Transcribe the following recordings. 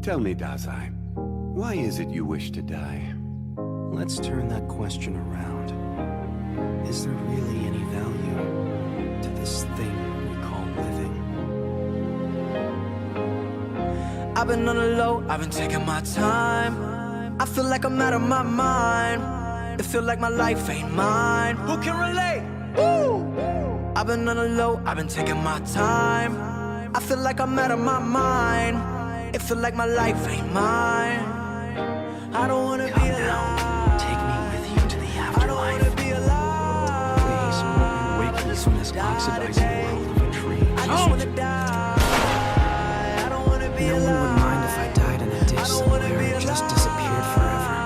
Tell me, Dazai, why is it you wish to die? Let's turn that question around. Is there really any value to this thing we call living? I've been on the low, I've been taking my time. I feel like I'm out of my mind. It feel like my life ain't mine. Who can relate? Woo! I've been on the low, I've been taking my time. I feel like I'm out of my mind. It feel like my life ain't mine. I don't wanna be alive. Take me with you to the afterlife. I don't wanna be alive. Please, won't you wake me from this oxidizing world of a tree? I just wanna die. I don't wanna be alive. No one would mind if I died in a ditch somewhere and just disappeared forever.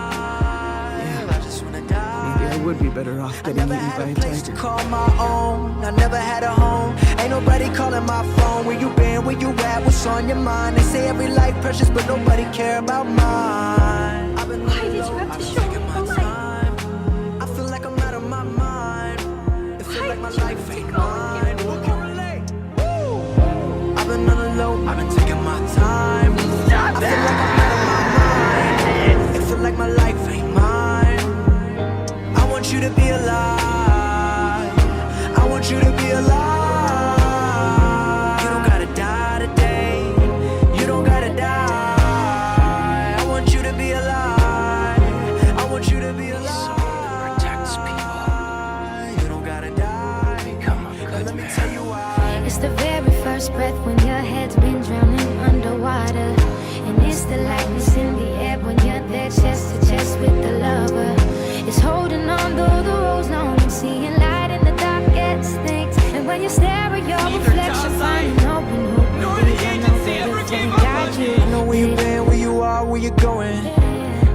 Yeah, I just wanna die. maybe I would be better off getting eaten by a Place to tiger. call my own. I never had a home. Ain't nobody calling my phone. Where you been? Where you at? What's on your mind? They say every life precious, but nobody care about mine. I've been Why did you have to show me taking my the light? time. I feel like I'm out of my mind. It feels Why like my did you life have to ain't go and mine. get Who can relate? Woo! I've been on the low. I've been taking my time. Stop I feel like I'm out of my mind. It feel like my life ain't mine. I want you to be alive. I want you to be alive. You don't gotta die today. You don't gotta die. I want you to be alive. I want you to be alive. Someone who protects people. You don't gotta die. Become a Now good let me man. tell you why. It's the very first breath when your head's been drowning underwater. And it's the lightness in the air when you're there chest to chest with the lover. It's holding on though the road's long and seeing light in the darkest things. And when you stare at your reflection, finding open hope. I I know where you been, where you are, where you're going.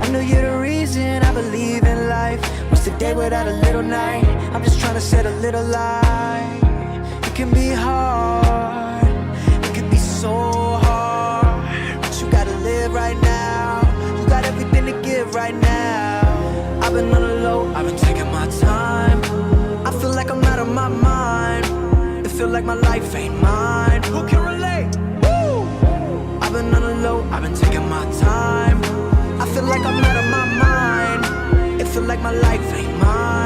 I know you're the reason I believe in life. What's the day without a little night? I'm just trying to set a little light. It can be hard, it can be so hard, but you gotta live right now. You got everything to give right now. I've been on the low, I've been taking my time. I feel like I'm out of my mind. It feel like my life ain't mine. Who can relate? Woo! I've been on the low, I've been taking my time. I feel like I'm out of my mind. It feel like my life ain't mine.